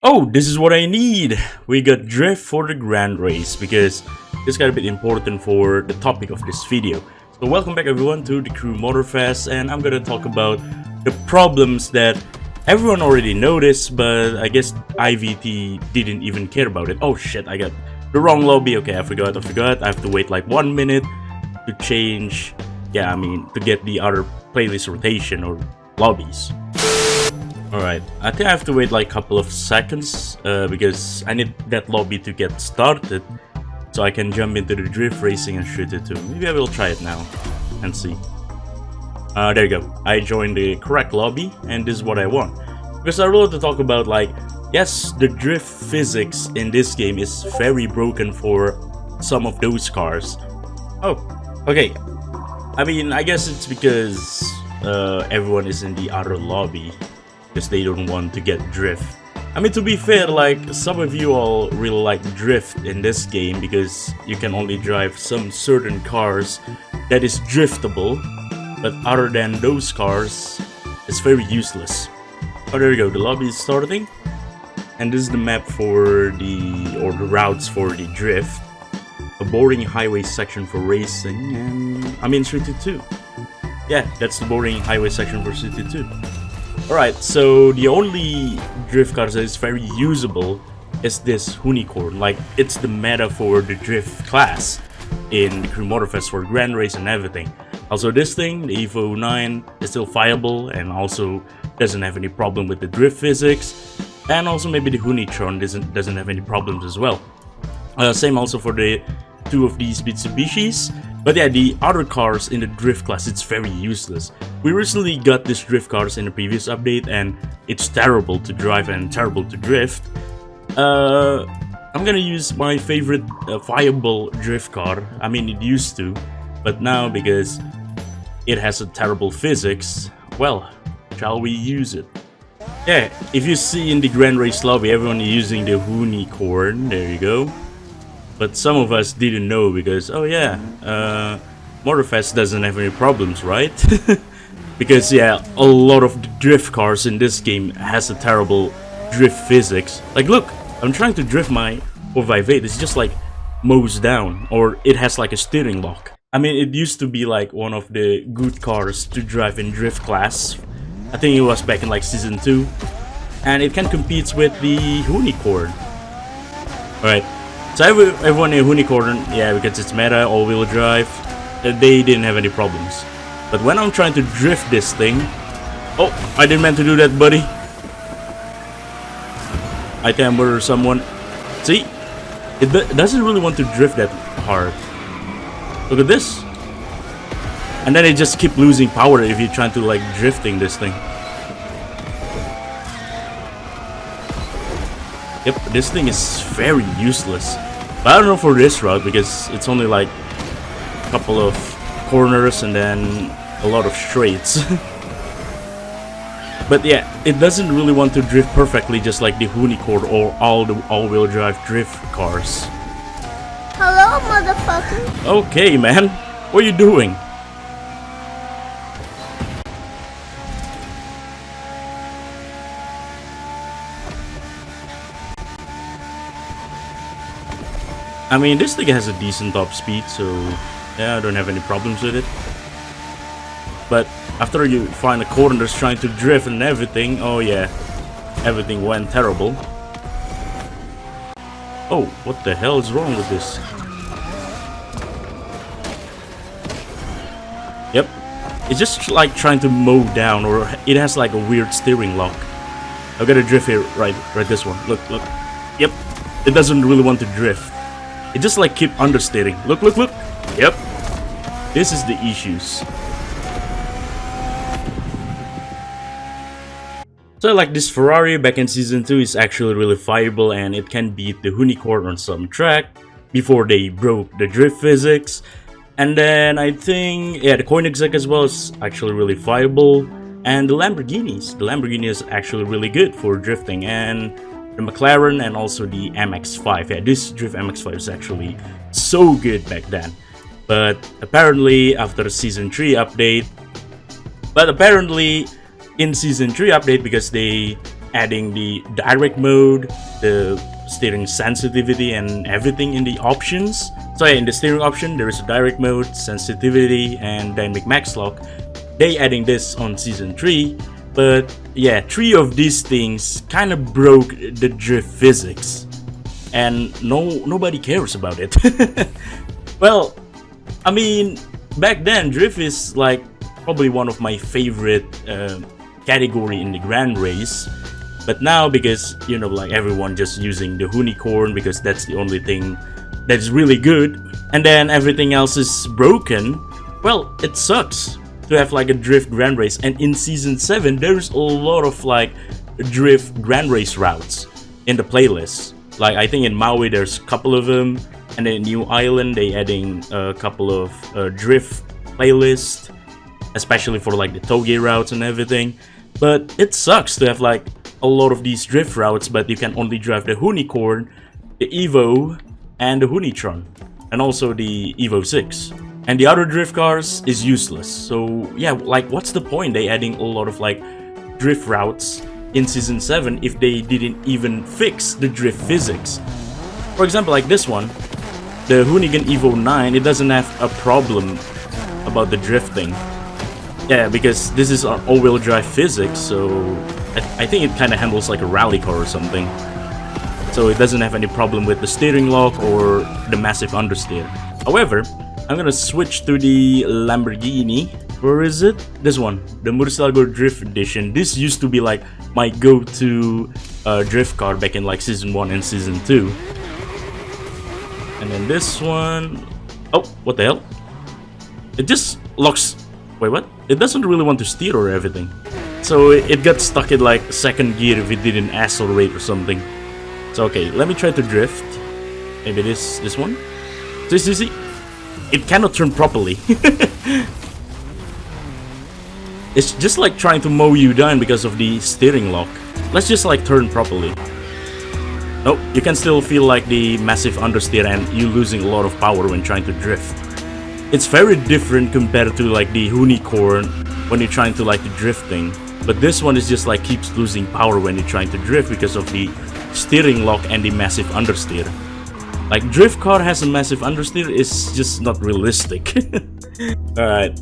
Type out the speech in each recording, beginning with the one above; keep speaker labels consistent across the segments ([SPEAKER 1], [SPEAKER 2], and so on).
[SPEAKER 1] Oh, this is what I need! We got drift for the Gran race because this got a bit important for the topic of this video. So welcome back everyone to the crew Motorfest, and I'm gonna talk about the problems that everyone already noticed, but I guess IVT didn't even care about it. Oh shit, I got the wrong lobby. Okay, I forgot. I have to wait like 1 minute to change, to get the other playlist rotation or lobbies. Alright, I think I have to wait like a couple of seconds because I need that lobby to get started so I can jump into the drift racing and shoot it too. Maybe I will try it now and see. There you go. I joined the correct lobby and this is what I want. Because I want to talk about yes, the drift physics in this game is very broken for some of those cars. Oh, okay. I guess it's because everyone is in the other lobby. Because they don't want to get drift. To be fair, some of you all really like drift in this game because you can only drive some certain cars that is driftable, but other than those cars, it's very useless. Oh, there you go, the lobby is starting, and this is the map for the routes for the drift. A boring highway section for racing, and Street 2. Yeah, that's the boring highway section for Street 2. Alright, so the only drift cars that is very usable is this unicorn. It's the meta for the drift class in the crew Motorfest for Gran race and everything. Also this thing, the Evo 9, is still viable and also doesn't have any problem with the drift physics. And also maybe the unicorn doesn't have any problems as well. Same also for the two of these Mitsubishis. But yeah, the other cars in the drift class, it's very useless. We recently got this drift cars in the previous update and it's terrible to drive and terrible to drift. I'm gonna use my favorite viable drift car. It used to, but now because it has a terrible physics, well, shall we use it? Yeah, if you see in the Grand Race lobby, everyone is using the unicorn, there you go. But some of us didn't know because, oh yeah, Motorfest doesn't have any problems, right? Because yeah, a lot of the drift cars in this game has a terrible drift physics. Look, I'm trying to drift my 458, it's just mows down, or it has a steering lock. It used to be one of the good cars to drive in drift class. I think it was back in season 2. And it can compete with the unicorn. Alright. So everyone in unicorn, yeah, because it's meta, all-wheel drive, they didn't have any problems. But when I'm trying to drift this thing, oh, I didn't mean to do that, buddy. I think I murdered someone. See, it doesn't really want to drift that hard. Look at this. And then it just keep losing power if you're trying to drifting this thing. Yep, this thing is very useless. But I don't know for this route because it's only a couple of corners and then a lot of straights. But yeah, it doesn't really want to drift perfectly just like the unicorn or all the all-wheel drive drift cars.
[SPEAKER 2] Hello, motherfucker.
[SPEAKER 1] Okay, man. What are you doing? This thing has a decent top speed, so yeah, I don't have any problems with it. But after you find a corner that's trying to drift and everything, oh yeah, everything went terrible. Oh, what the hell is wrong with this? Yep, it's just trying to mow down, or it has a weird steering lock. I gotta drift here, right this one. Look. Yep, it doesn't really want to drift. It just keep understeering. Look. Yep. This is the issues. So this Ferrari back in season 2 is actually really viable and it can beat the unicorn on some track before they broke the drift physics. And then I think, yeah, the Koenigsegg as well is actually really viable. And the Lamborghinis. The Lamborghini is actually really good for drifting. And the McLaren and also the MX-5. Yeah, this drift MX-5 is actually so good back then. But apparently after season 3 update, in season 3 update, because they adding the direct mode, the steering sensitivity and everything in the options. So yeah, in the steering option there is a direct mode, sensitivity and dynamic max lock. They adding this on season 3, but yeah, 3 of these things kind of broke the drift physics, and nobody cares about it. Well, I mean, back then drift is like probably one of my favorite category in the Gran race. But now, because you know, like everyone just using the unicorn because that's the only thing that's really good, and then everything else is broken, well, it sucks to have like a drift Gran race. And in season 7 there's a lot of like drift Gran race routes in the playlist. Like I think in Maui there's a couple of them, and then New Island they adding a couple of drift playlists, especially for like the toge routes and everything. But it sucks to have like a lot of these drift routes, but you can only drive the Unicorn, the Evo, and the Unitron, and also the Evo 6. And the other drift cars is useless. So yeah, like what's the point they adding a lot of like drift routes in season 7 if they didn't even fix the drift physics? For example, like this one, the Hoonigan Evo 9, it doesn't have a problem about the drifting. Yeah, because this is our all-wheel drive physics, so I think it kind of handles like a rally car or something. So it doesn't have any problem with the steering lock or the massive understeer. However, I'm gonna switch to the Lamborghini. Where is it? This one, the Murcielago Drift Edition. This used to be like my go-to drift car back in like season 1 and season 2. And then this one, oh, what the hell? It just locks. Wait, what? It doesn't really want to steer or everything. So it got stuck in like second gear if it didn't accelerate or something. So okay, let me try to drift. Maybe this one. See, it cannot turn properly. It's just like trying to mow you down because of the steering lock. Let's just like turn properly. Nope, you can still feel like the massive understeer and you losing a lot of power when trying to drift. It's very different compared to like the Unicorn when you're trying to like the drifting. But this one is just like keeps losing power when you're trying to drift because of the steering lock and the massive understeer. Like drift car has a massive understeer is just not realistic. Alright,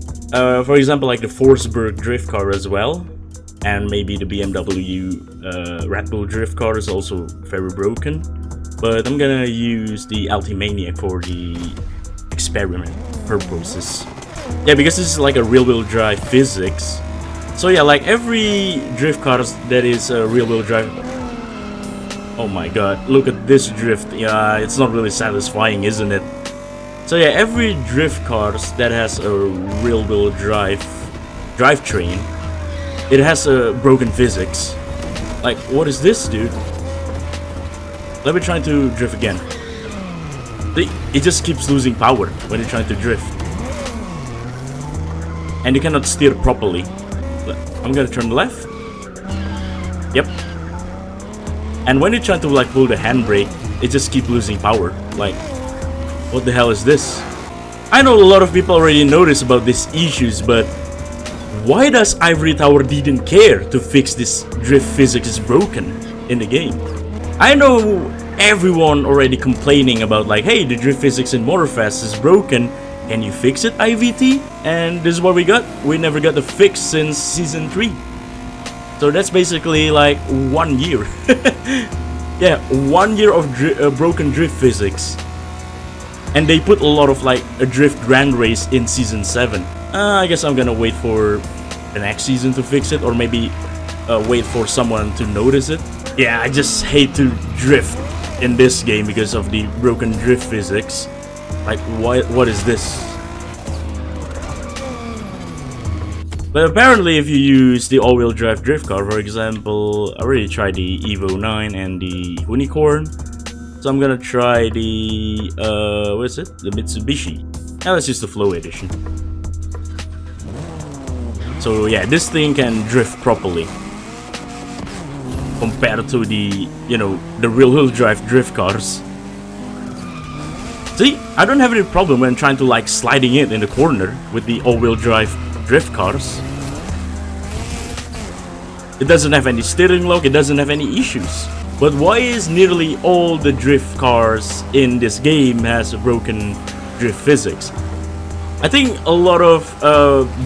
[SPEAKER 1] for example like the Forsberg drift car as well. And maybe the BMW Red Bull drift car is also very broken. But I'm gonna use the Ultimaniac for the experiment purposes. Yeah, because this is like a rear-wheel drive physics. So yeah, like every drift car that is a rear-wheel drive. Oh my god, look at this drift. Yeah, it's not really satisfying, isn't it? So yeah, every drift cars that has a rear-wheel drive drivetrain, it has a broken physics. Like, what is this, dude? Let me try to drift again. It just keeps losing power when you're trying to drift. And you cannot steer properly. I'm gonna turn left. Yep. And when you're trying to like pull the handbrake, it just keeps losing power. Like, what the hell is this? I know a lot of people already noticed about these issues, but why does Ivory Tower didn't care to fix this drift physics is broken in the game? I know everyone already complaining about like, hey, the drift physics in Motorfest is broken. Can you fix it, IVT? And this is what we got. We never got the fix since season 3. So that's basically like 1 year. Yeah, 1 year of broken drift physics. And they put a lot of like a drift Gran race in season 7. I guess I'm gonna wait for the next season to fix it, or maybe wait for someone to notice it. Yeah, I just hate to drift in this game because of the broken drift physics. Like, what is this? But apparently if you use the all-wheel drive drift car, for example, I already tried the Evo 9 and the Unicorn. So I'm gonna try the, what is it? The Mitsubishi. Now let's use the Flow Edition. So yeah, this thing can drift properly. Compared to the, you know, the rear-wheel drive drift cars. See, I don't have any problem when trying to like sliding it in the corner with the all-wheel drive drift cars. It doesn't have any steering lock, it doesn't have any issues. But why is nearly all the drift cars in this game has a broken drift physics? I think a lot of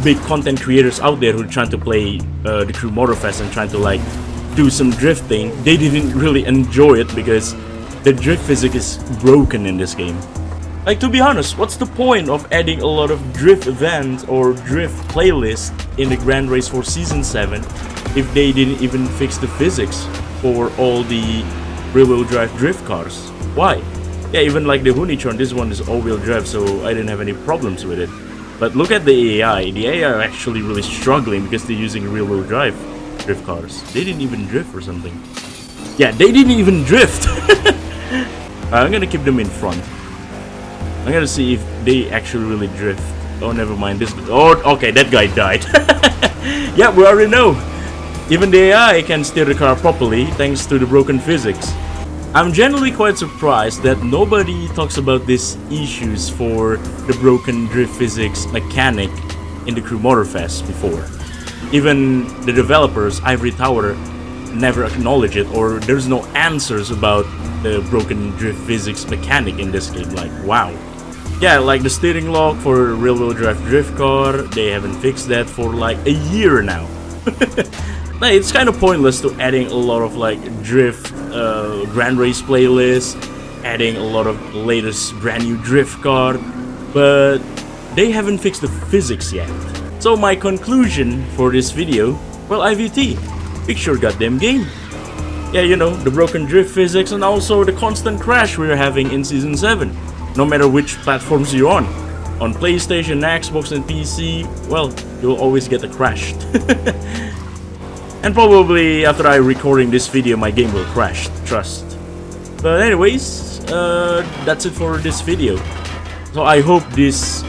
[SPEAKER 1] big content creators out there who are trying to play the Crew Motorfest and trying to like do some drifting, they didn't really enjoy it because the drift physics is broken in this game. Like, to be honest, what's the point of adding a lot of drift events or drift playlists in the Grand Race for Season 7 if they didn't even fix the physics for all the rear-wheel drive drift cars? Why? Yeah, even like the Hunitron, this one is all-wheel drive, so I didn't have any problems with it. But look at the AI. The AI are actually really struggling because they're using rear-wheel drive drift cars. They didn't even drift or something. Yeah, they didn't even drift. I'm gonna keep them in front. I'm gonna see if they actually really drift. Oh, never mind. This. Oh, okay, that guy died. Yeah, we already know. Even the AI can steer the car properly thanks to the broken physics. I'm generally quite surprised that nobody talks about these issues for the broken drift physics mechanic in the Crew Motorfest before. Even the developers, Ivory Tower, never acknowledge it, or there's no answers about the broken drift physics mechanic in this game. Like, wow. Yeah, like the steering lock for rear-wheel drive drift car, they haven't fixed that for like a year now. Like, it's kind of pointless to adding a lot of like drift Grand Race playlists, adding a lot of latest brand new drift car, but they haven't fixed the physics yet. So my conclusion for this video, well, IVT, fix your goddamn game. Yeah, you know, the broken drift physics and also the constant crash we're having in Season 7, no matter which platforms you're on. On PlayStation, Xbox and PC, well, you'll always get a crash. And probably after I recording this video, my game will crash, trust. But anyways, that's it for this video. So I hope this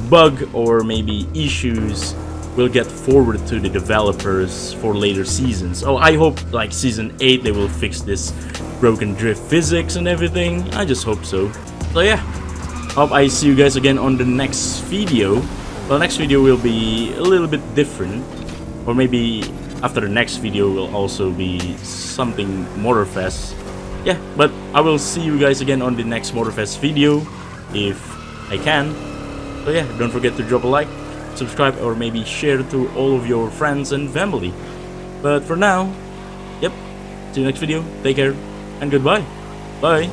[SPEAKER 1] bug or maybe issues will get forwarded to the developers for later seasons. Oh, I hope like Season 8 they will fix this broken drift physics and everything. I just hope so. So yeah, hope I see you guys again on the next video. Well, next video will be a little bit different, or maybe after the next video will also be something Motorfest. Yeah, but I will see you guys again on the next Motorfest video if I can. So yeah, don't forget to drop a like, subscribe, or maybe share to all of your friends and family. But for now, yep, see you next video, take care, and goodbye. Bye.